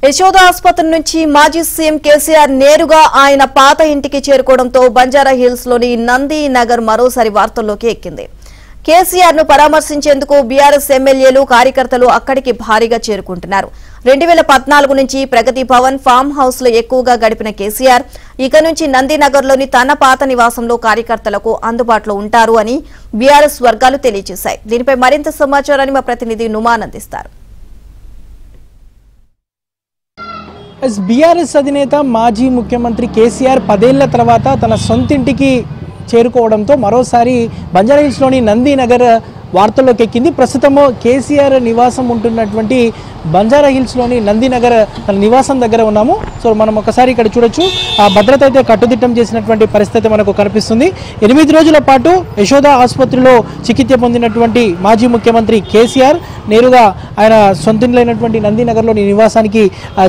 యశోద ఆసుపత్రి నుంచి మాజీ సీఎం కేసీఆర్ నేరుగా ఆయన పాత ఇంటికి చేరుకోవడంతో బంజారా హిల్స్ లోని నంది నగర్ మరోసారి వార్తల్లోకి ఎక్కింది. కేసీఆర్ ను పరామర్శించేందుకు బీఆర్ఎస్ ఎమ్మెల్యేలు కార్యకర్తలు అక్కడికి భారీగా చేరుకుంటున్నారు. 2014 నుంచి ప్రగతి భవన్ ఫామ్ హౌస్ లో ఎక్కువగా గడిపిన కేసీఆర్ ఇక నుంచి నందినగర్ లోని తన పాత నివాసంలో కార్యకర్తలకు అందుబాటులో ఉంటారు అని బీఆర్ఎస్ వర్గాలు తెలియజేశాయి. దీనిపై మరింత సమాచారాన్ని మా ప్రతినిధి నుమాన్ అందిస్తారు. బీఆర్ఎస్ అధినేత మాజీ ముఖ్యమంత్రి కేసీఆర్ 10 ఏళ్ల తర్వాత తన సొంతింటికి చేరుకోవడంతో మరోసారి బంజారాహిల్స్లోని నందినగర్ వార్తల్లోకి ఎక్కింది. ప్రస్తుతము కేసీఆర్ నివాసం ఉంటున్నటువంటి బంజారాహిల్స్లోని నందినగర్ తన నివాసం దగ్గర ఉన్నాము. సో మనం ఒకసారి ఇక్కడ చూడొచ్చు, ఆ భద్రత అయితే కట్టుదిట్టం చేసినటువంటి పరిస్థితి మనకు కనిపిస్తుంది. 8 రోజుల పాటు యశోద ఆసుపత్రిలో చికిత్స పొందినటువంటి మాజీ ముఖ్యమంత్రి కేసీఆర్ నేరుగా ఆయన సొంతింట్లైనటువంటి నందినగర్లోని నివాసానికి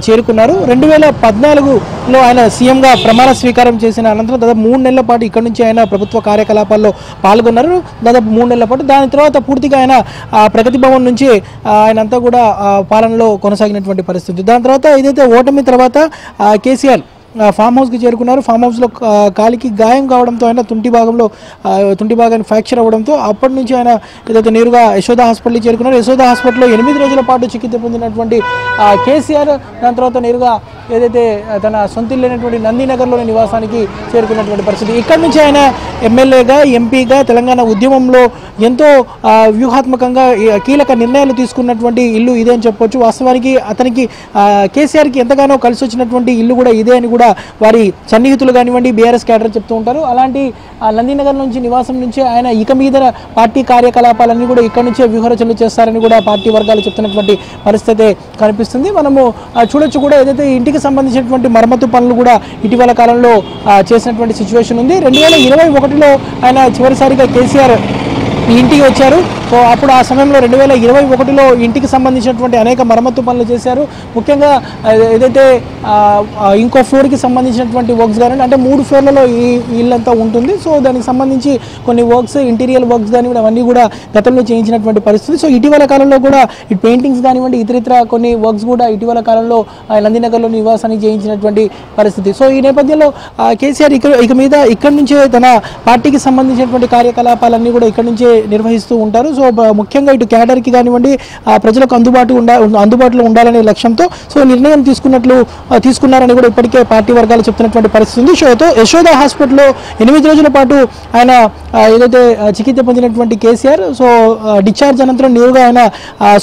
చేరుకున్నారు. 2014లో ఆయన సీఎంగా ప్రమాణ స్వీకారం చేసిన అనంతరం దాదాపు 3 నెలల పాటు ఇక్కడ నుంచి ఆయన ప్రభుత్వ కార్యకలాపాల్లో పాల్గొన్నారు. దాదాపు 3 నెలల పాటు. దాని తర్వాత పూర్తిగా ఆయన ప్రగతి భవన్ నుంచి ఆయన అంతా కూడా పాలనలో కొనసాగినటువంటి పరిస్థితి. దాని తర్వాత ఏదైతే ఓటమి తర్వాత కేసీఆర్ ఫామ్ హౌస్కి చేరుకున్నారు. ఫామ్ హౌస్లో కాలికి గాయం కావడంతో ఆయన తుంటి భాగాన్ని ఫ్రాక్చర్ అవ్వడంతో అప్పటి నుంచి ఆయన ఏదైతే నేరుగా యశోద హాస్పిటల్కి చేరుకున్నారు. యశోద హాస్పిటల్లో 8 రోజుల పాటు చికిత్స పొందినటువంటి కేసీఆర్ దాని తర్వాత నేరుగా ఏదైతే తన సొంతిల్లైనటువంటి నందినగర్లోని నివాసానికి చేరుకున్నటువంటి పరిస్థితి. ఇక్కడ నుంచి ఆయన ఎమ్మెల్యేగా, ఎంపీగా తెలంగాణ ఉద్యమంలో ఎంతో వ్యూహాత్మకంగా కీలక నిర్ణయాలు తీసుకున్నటువంటి ఇల్లు ఇదే అని చెప్పొచ్చు. వాస్తవానికి అతనికి కేసీఆర్కి ఎంతగానో కలిసి వచ్చినటువంటి ఇల్లు కూడా ఇదే అని కూడా వారి సన్నిహితులు కానివ్వండి, బీఆర్ఎస్ క్యాడర్ చెప్తూ ఉంటారు. అలాంటి నందినగర్ నుంచి నివాసం నుంచి ఆయన ఇక మీద పార్టీ కార్యకలాపాలన్నీ కూడా ఇక్కడ నుంచే వ్యూహరచనలు చేస్తారని కూడా పార్టీ వర్గాలు చెప్తున్నటువంటి పరిస్థితి కనిపిస్తుంది. మనము చూడొచ్చు కూడా ఏదైతే ఇంటికి సంబంధించినటువంటి మరమ్మతు పనులు కూడా ఇటీవల కాలంలో చేసినటువంటి సిచ్యువేషన్ ఉంది. 2021లో ఆయన చివరిసారిగా కేసీఆర్ ఇంటికి వచ్చారు. సో అప్పుడు ఆ సమయంలో 2021లో ఇంటికి సంబంధించినటువంటి అనేక మరమ్మతు పనులు చేశారు. ముఖ్యంగా ఏదైతే ఇంకో ఫ్లోర్కి సంబంధించినటువంటి వర్క్స్ కానీ, అంటే 3 ఫ్లోర్లలో ఈ ఇల్లంతా ఉంటుంది. సో దానికి సంబంధించి కొన్ని వర్క్స్, ఇంటీరియర్ వర్క్స్ కానివ్వండి అవన్నీ కూడా గతంలో చేయించినటువంటి పరిస్థితి. సో ఇటీవల కాలంలో కూడా ఈ పెయింటింగ్స్ కానివ్వండి ఇతరితర కొన్ని వర్క్స్ కూడా ఇటీవల కాలంలో నందినగర్లో నివాసానికి చేయించినటువంటి పరిస్థితి. సో ఈ నేపథ్యంలో కేసీఆర్ ఇక మీద ఇక్కడి నుంచే తన పార్టీకి సంబంధించినటువంటి కార్యకలాపాలన్నీ కూడా ఇక్కడి నుంచే నిర్వహిస్తూ ఉంటారు. సో ముఖ్యంగా ఇటు క్యాడర్కి కానివ్వండి ప్రజలకు అందుబాటులో ఉండాలనే లక్ష్యంతో సో నిర్ణయం తీసుకున్నారని కూడా ఇప్పటికే పార్టీ వర్గాలు చెప్తున్నటువంటి పరిస్థితి ఉంది. యశోద హాస్పిటల్లో 8 రోజుల పాటు ఆయన ఏదైతే చికిత్స పొందినటువంటి కేసీఆర్ సో డిశ్చార్జ్ అనంతరం నేరుగా ఆయన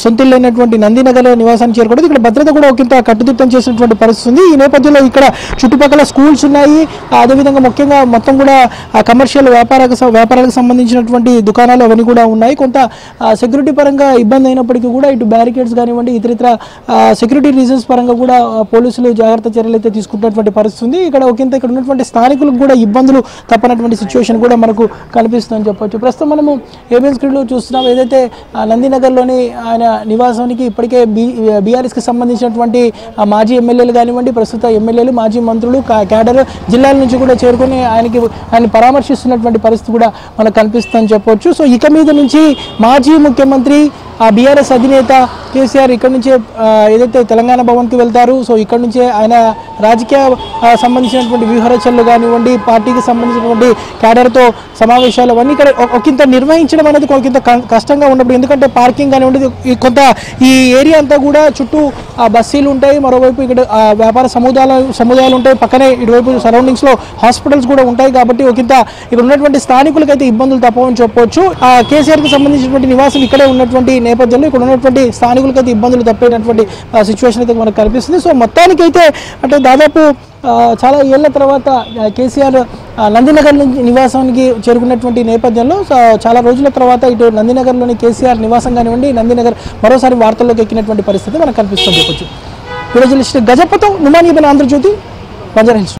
సొంతిల్లైనటువంటి నందినగర్ నివాసానికి చేరుకోవడం, ఇక్కడ భద్రత కూడా ఒకంత కట్టుదిట్టం చేసినటువంటి పరిస్థితి ఉంది. ఈ నేపథ్యంలో ఇక్కడ చుట్టుపక్కల స్కూల్స్ ఉన్నాయి. అదేవిధంగా ముఖ్యంగా మొత్తం కూడా కమర్షియల్ వ్యాపారాలకు సంబంధించినటువంటి దుకాణాలు అవన్నీ కూడా ఉన్నాయి. కొంత సెక్యూరిటీ పరంగా ఇబ్బంది అయినప్పటికీ కూడా ఇటు బ్యారికేడ్స్ కానివ్వండి ఇతరితర సెక్యూరిటీ రీజన్స్ పరంగా కూడా పోలీసులు జాగ్రత్త చర్యలు అయితే తీసుకుంటున్నటువంటి పరిస్థితి ఉంది. ఇక్కడ ఉన్నటువంటి స్థానికులకు కూడా ఇబ్బందులు తప్పనటువంటి సిచ్యువేషన్ కూడా మనకు కనిపిస్తుందని చెప్పొచ్చు. ప్రస్తుతం మనము ఏబిఎన్ స్క్రీన్లో చూస్తున్నాం. ఏదైతే నందినగర్లోని ఆయన నివాసానికి ఇప్పటికే బీఆర్ఎస్కి సంబంధించినటువంటి మాజీ ఎమ్మెల్యేలు కానివ్వండి, ప్రస్తుత ఎమ్మెల్యేలు, మాజీ మంత్రులు, క్యాడర్ జిల్లాల నుంచి కూడా చేరుకొని ఆయన పరామర్శిస్తున్నటువంటి పరిస్థితి కూడా మనకు కనిపిస్తుందని చెప్పొచ్చు. సో ఇక మీద నుంచి మాజీ ముఖ్యమంత్రి బీఆర్ఎస్ అధినేత కేసీఆర్ ఇక్కడ నుంచే ఏదైతే తెలంగాణ భవన్కి వెళ్తారు. సో ఇక్కడ నుంచే ఆయన రాజకీయ సంబంధించినటువంటి వ్యూహరచనలు కానివ్వండి, పార్టీకి సంబంధించినటువంటి క్యాడర్తో సమావేశాలు అవన్నీ ఇక్కడ ఒకంత నిర్వహించడం అనేది కొంత కష్టంగా ఉన్నప్పుడు, ఎందుకంటే పార్కింగ్ కానివ్వండి కొంత ఈ ఏరియా అంతా కూడా చుట్టూ బస్సీలు ఉంటాయి, మరోవైపు ఇక్కడ వ్యాపార సముదాయాలు ఉంటాయి, పక్కనే ఇటువైపు సరౌండింగ్స్లో హాస్పిటల్స్ కూడా ఉంటాయి. కాబట్టి ఒకంత ఇక్కడ ఉన్నటువంటి స్థానికులకైతే ఇబ్బందులు తప్పవని చెప్పవచ్చు. కేసీఆర్కి సంబంధించినటువంటి నివాసం ఇక్కడే ఉన్నటువంటి నేపథ్యంలో ఇక్కడ ఉన్నటువంటి స్థానికులకైతే ఇబ్బందులు తప్పేటటువంటి సిచ్యువేషన్ అయితే మనకు కనిపిస్తుంది. సో మొత్తానికైతే అంటే దాదాపు చాలా ఏళ్ల తర్వాత కేసీఆర్ నందినగర్ నుంచి నివాసానికి చేరుకున్నటువంటి నేపథ్యంలో చాలా రోజుల తర్వాత ఇటు నందినగర్లోని కేసీఆర్ నివాసం కానివ్వండి నందినగర్ మరోసారి వార్తల్లోకి ఎక్కినటువంటి పరిస్థితి మనకు కనిపిస్తుంది చెప్పొచ్చు. వీడియో జర్నలిస్ట్ గజపతో నుమాన్, ఆంధ్రజ్యోతి, బంజారాహిల్స్.